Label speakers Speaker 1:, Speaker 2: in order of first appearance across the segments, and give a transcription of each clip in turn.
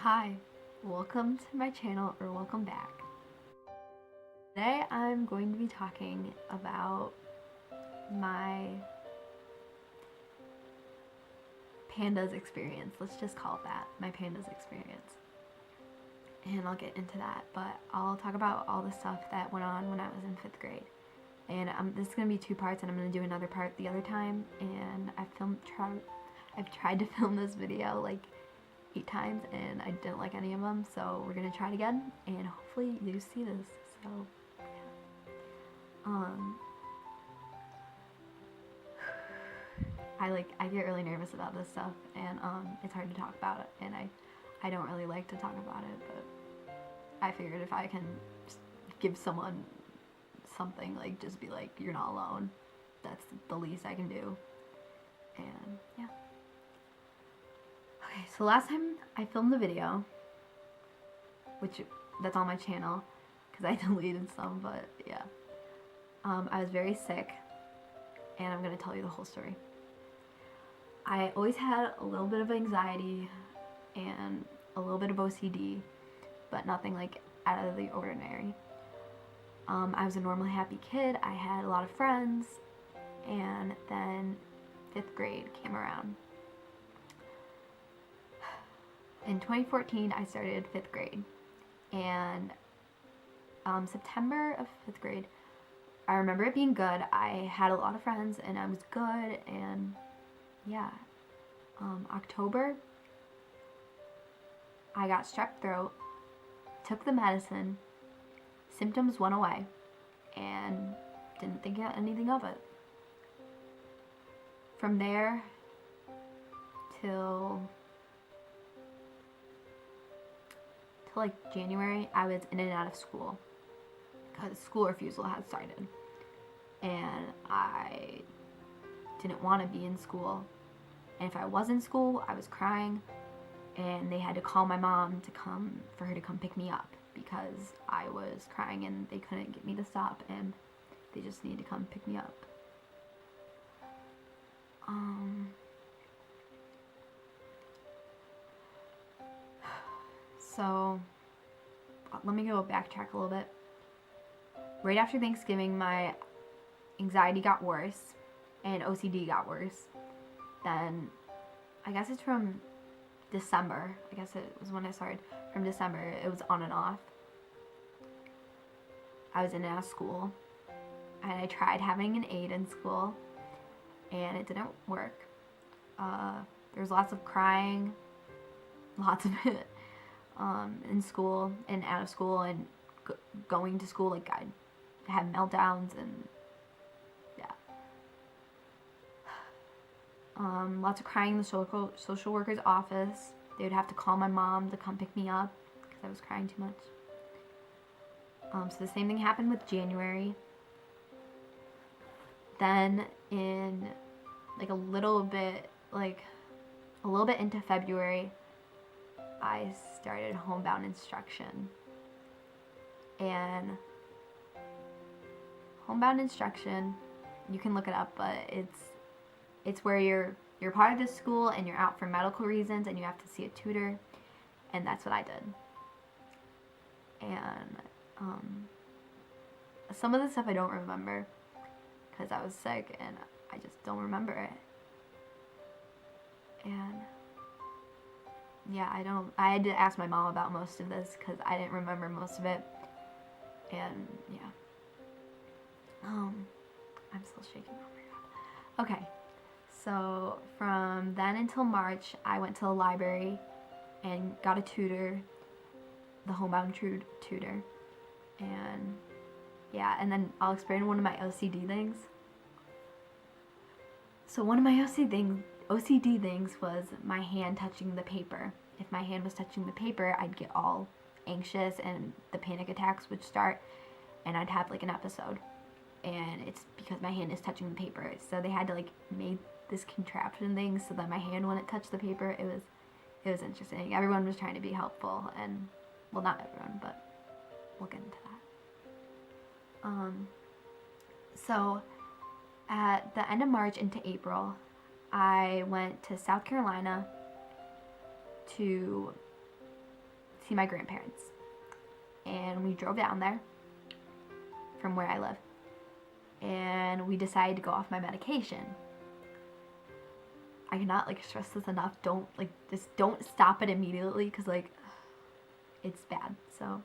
Speaker 1: Hi, welcome to my channel, or welcome back. Today I'm going to be talking about my Pandas experience. Let's just call it that, my Pandas experience. And I'll get into that, but I'll talk about all the stuff that went on when I was in 5th grade. And this is going to be 2 parts, and I'm going to do another part the other time. And I've tried to film this video like 8 times and I didn't like any of them, so we're gonna try it again and hopefully you see this. So yeah. I get really nervous about this stuff, and it's hard to talk about it, and I don't really like to talk about it, but I figured if I can give someone something, like just be like, you're not alone, that's the least I can do. And yeah. Okay, so last time I filmed the video, which that's on my channel because I deleted some, but yeah. I was very sick, and I'm gonna tell you the whole story. I always had a little bit of anxiety and a little bit of OCD, but nothing like out of the ordinary. I was a normally happy kid. I had a lot of friends, and then 5th grade came around. In 2014, I started 5th grade, and September of 5th grade, I remember it being good. I had a lot of friends, and I was good, and yeah. October, I got strep throat, took the medicine, symptoms went away, and didn't think anything of it. From there till like January, I was in and out of school because school refusal had started, and I didn't want to be in school. And if I was in school, I was crying, and they had to call my mom for her to come pick me up because I was crying and they couldn't get me to stop, and they just needed to come pick me up. So let me go backtrack a little bit. Right after Thanksgiving, my anxiety got worse and OCD got worse. Then I guess it's from December. I guess it was when I started. From December, it was on and off. I was in and out of school, and I tried having an aide in school, and it didn't work. There was lots of crying, lots of it, in school and out of school, and going to school. Like, I'd have meltdowns, and yeah. Lots of crying in the social worker's office. They would have to call my mom to come pick me up because I was crying too much. So the same thing happened with January. Then in a little bit into February, I started homebound instruction. And homebound instruction, you can look it up, but it's where you're part of this school and you're out for medical reasons and you have to see a tutor, and that's what I did. And some of the stuff I don't remember because I was sick and I just don't remember it. And yeah, I had to ask my mom about most of this because I didn't remember most of it. And yeah. I'm still shaking. Oh my god. Okay. So from then until March, I went to the library and got a tutor, the homebound tutor. And yeah, and then I'll explain one of my OCD things. So one of my OCD things was my hand touching the paper. If my hand was touching the paper, I'd get all anxious and the panic attacks would start, and I'd have like an episode. And it's because my hand is touching the paper. So they had to make this contraption thing so that my hand wouldn't touch the paper. It was interesting. Everyone was trying to be helpful, and well, not everyone, but we'll get into that. So at the end of March into April, I went to South Carolina to see my grandparents. And we drove down there from where I live. And we decided to go off my medication. I cannot like stress this enough. Just don't stop it immediately, because like it's bad. So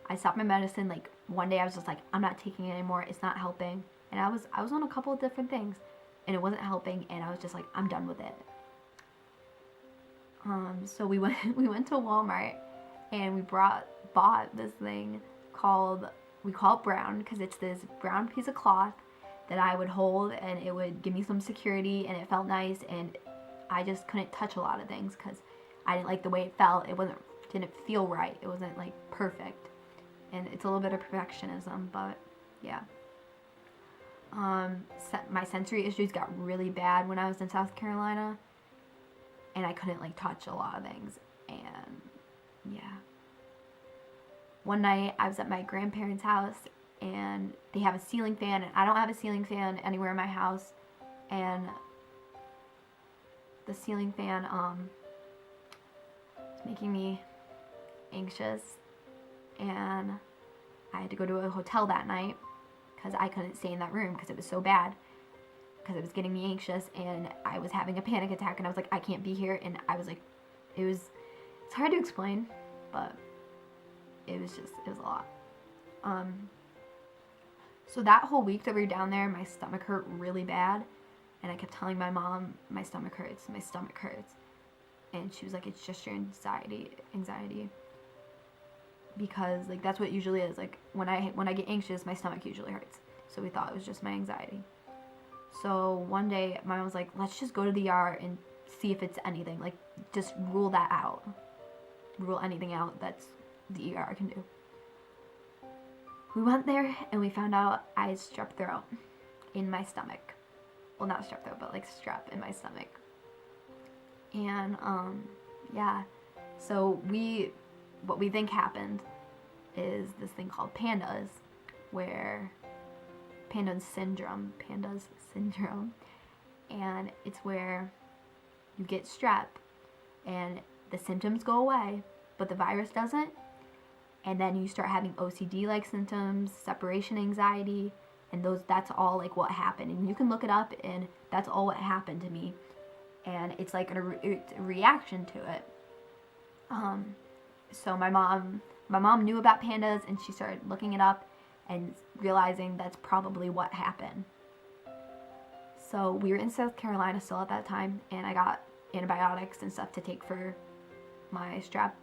Speaker 1: I stopped my medicine. Like one day I was just like, I'm not taking it anymore. It's not helping. And I was on a couple of different things, and it wasn't helping. And I was just like, I'm done with it. So we went to Walmart, and we bought this thing we call it brown, because it's this brown piece of cloth that I would hold, and it would give me some security, and it felt nice. And I just couldn't touch a lot of things because I didn't like the way it felt. Didn't feel right. It wasn't like perfect, and it's a little bit of perfectionism, but yeah. My sensory issues got really bad when I was in South Carolina, and I couldn't like touch a lot of things. And yeah, one night I was at my grandparents' house, and they have a ceiling fan, and I don't have a ceiling fan anywhere in my house. And the ceiling fan is making me anxious, and I had to go to a hotel that night because I couldn't stay in that room because it was so bad, because it was getting me anxious, and I was having a panic attack, and I was like, I can't be here. And I was like, it's hard to explain, but it was a lot. So that whole week that we were down there, my stomach hurt really bad, and I kept telling my mom, my stomach hurts, and she was like, it's just your anxiety, because like that's what it usually is. Like when I get anxious, my stomach usually hurts. So we thought it was just my anxiety. So one day my mom was like, let's just go to the ER and see if it's anything. Like just rule that out. Rule anything out that's the ER can do. We went there, and we found out I had strep throat in my stomach. Well, not strep throat, but like strep in my stomach. And yeah. So what we think happened is this thing called Pandas, where Pandas syndrome, and it's where you get strep, and the symptoms go away, but the virus doesn't. And then you start having OCD-like symptoms, separation anxiety, and that's all like what happened. And you can look it up, and that's all what happened to me. And it's like it's a reaction to it. So my mom knew about Pandas, and she started looking it up and realizing that's probably what happened. So we were in South Carolina still at that time, and I got antibiotics and stuff to take for my strep.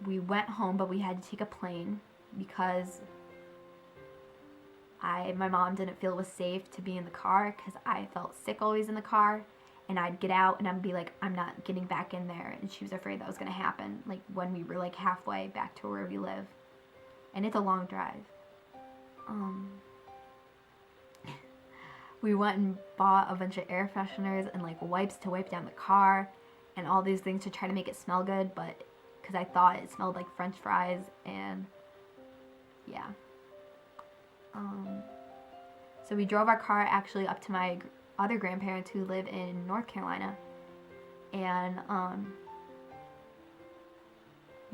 Speaker 1: We went home, but we had to take a plane because my mom didn't feel it was safe to be in the car, because I felt sick always in the car, and I'd get out and I'd be like, I'm not getting back in there. And she was afraid that was going to happen, like when we were like halfway back to where we live. And it's a long drive. We went and bought a bunch of air fresheners and like wipes to wipe down the car and all these things to try to make it smell good, but because I thought it smelled like French fries. And yeah. So we drove our car actually up to my other grandparents who live in North Carolina, and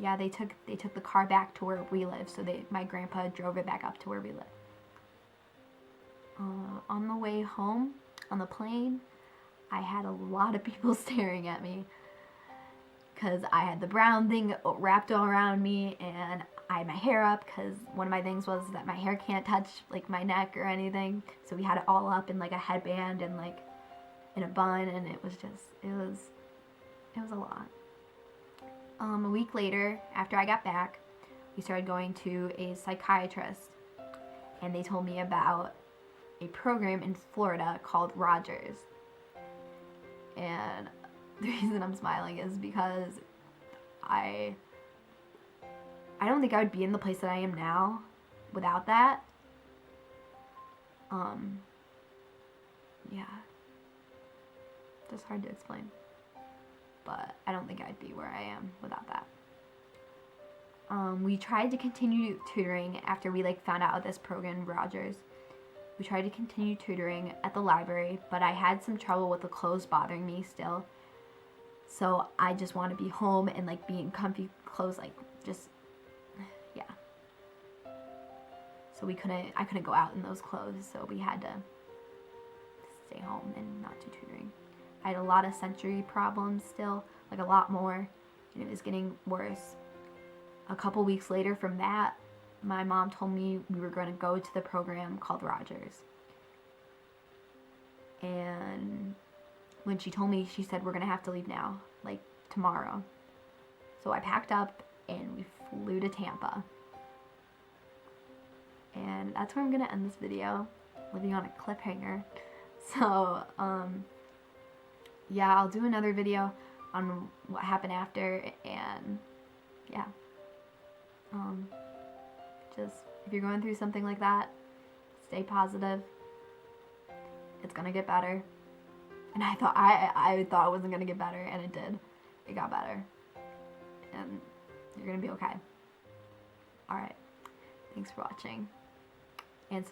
Speaker 1: yeah, they took the car back to where we live. So my grandpa drove it back up to where we live. On the way home on the plane, I had a lot of people staring at me because I had the brown thing wrapped all around me, and I had my hair up because one of my things was that my hair can't touch like my neck or anything. So we had it all up in like a headband and like in a bun, and it was a lot. A week later, after I got back, we started going to a psychiatrist, and they told me about a program in Florida called Rogers. And the reason I'm smiling is because I don't think I would be in the place that I am now without that. Yeah. Just hard to explain. But I don't think I'd be where I am without that. We tried to continue tutoring after we found out of this program, Rogers. We tried to continue tutoring at the library, but I had some trouble with the clothes bothering me still. So I just want to be home and like be in comfy clothes, like just, yeah. So I couldn't go out in those clothes, so we had to stay home and not do tutoring. I had a lot of sensory problems still, like a lot more, and it was getting worse. A couple weeks later from that, my mom told me we were going to go to the program called Rogers. And when she told me, she said, we're going to have to leave now, like tomorrow. So I packed up and we flew to Tampa. And that's where I'm going to end this video, living on a cliffhanger. So, yeah, I'll do another video on what happened after, and yeah. Just, if you're going through something like that, stay positive. It's gonna get better. And I thought it wasn't gonna get better, and it did. It got better. And you're gonna be okay. Alright. Thanks for watching. And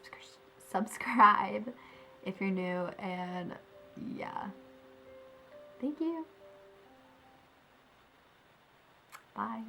Speaker 1: subscribe if you're new, and yeah. Thank you. Bye.